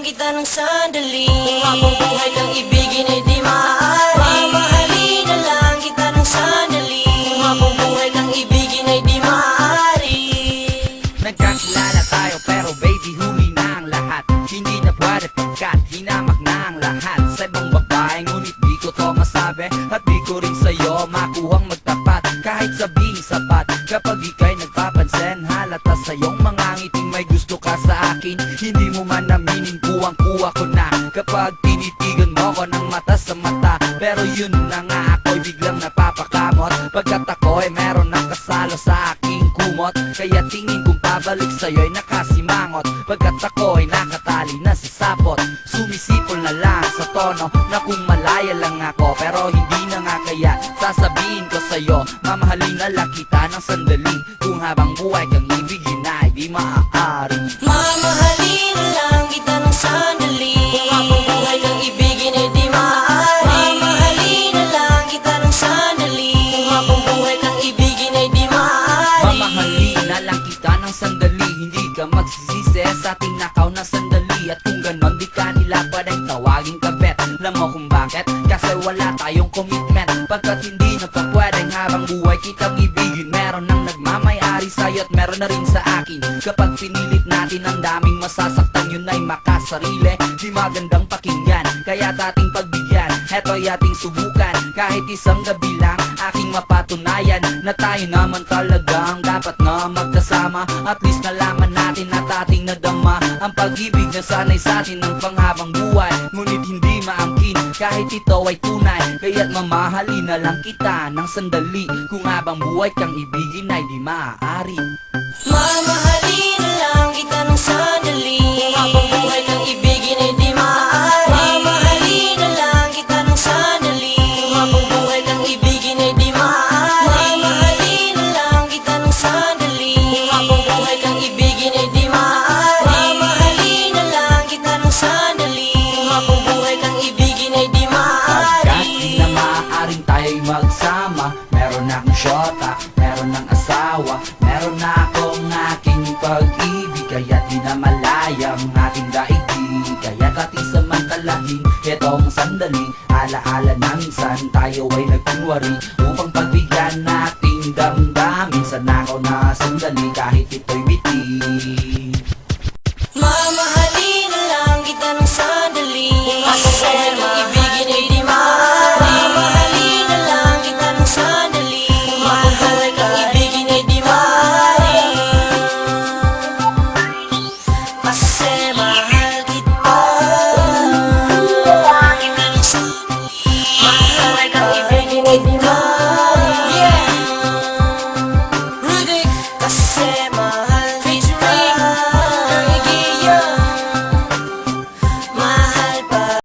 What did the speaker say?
kita ng sandali. Kung habang buhay kang ibigin ay di maaari. Mamahalin na lang kita ng sandali. Kung habang buhay kang ibigin ay di maaari. Nagkakilala tayo pero baby huli na ang lahat. Hindi na pwede pagkat hinamak na ang lahat sa ibang babae, ngunit di ko to masabi at di ko rin sa'yo makuhang magtapat. Kahit sabing sapat, kapag ika'y nagpapansin, halata sa iyong mga ngiting may gusto ka sa akin. Hindi mo man aminin, kuwang-kuwa ko na kapag tinitigan mo ko ng mata sa mata. Pero yun na nga, ako'y biglang napapakamot pagkat ako'y meron ng kasalo sa aking kumot. Kaya tingin kong pabalik sa'yo'y nakasimangot pagkat ako'y nakatali na sa sapot. Sumisipol na lang sa tono na kung malaya lang ako, pero hindi na nga kaya sasabihin ko sa'yo, mamahalin na lang kita ng sandali. Kung habang buhay kang ibigin ay di maaari. Mamahalin na lang kita ng sandali. Kung habang buhay kang ibigin ay di maaari. Mamahalin na lang kita ng sandali. Kung habang buhay kang ibigin ay di maaari. Mamahalin na lang kita ng sandali. Hindi ka magsisisi sa ating nakaw na sandali. At kung ganon di ka nila pwedeng tawagin kabet. Alam mo kung bakit? Kasi wala tayong commitment. Pagkat hindi na pa pwedeng habang buhay kitang ibigin. Meron nang nagmamayari sa'yo at meron na rin sa akin. Kapag pinilit natin ang daming masasaktan, yun ay makasarili. Di magandang pakinggan, kaya ating pagbigyan. Heto'y ating subukan, kahit isang gabi lang aking mapatunayan na tayo naman talagang dapat na magkasama. At least nalaman natin at ating nadama ang pag-ibig na sanay sa atin ng panghabang buhay. Ngunit hindi maangkin kahit ito ay tunay. Kaya't mamahalin na lang kita ng sandali. Kung habang buhay kang ibigin ay di maaari. Mamahalin na lang kita ng sandali. Kung habang buhay kang ibigin ay di maaari. Mamahalin na lang kita ng sandali. Kung habang buhay kang ibigin ay di maaari. Mamahalin na lang kita ng sandali. Kung habang buhay kang ibigin ay di maaari. Mamahalin na lang kita ng sandali. Kung habang buhay kang ibigin ay di maaari. Pagkat di na maaaring tayo'y magsama, meron na akong syota, meron ng asawa, meron na akong aking pag-ibig. Kaya di na malaya ang ating daigdig. Kaya ating samantalahin itong sandali. Alaala na minsan tayo ay nagkunwari upang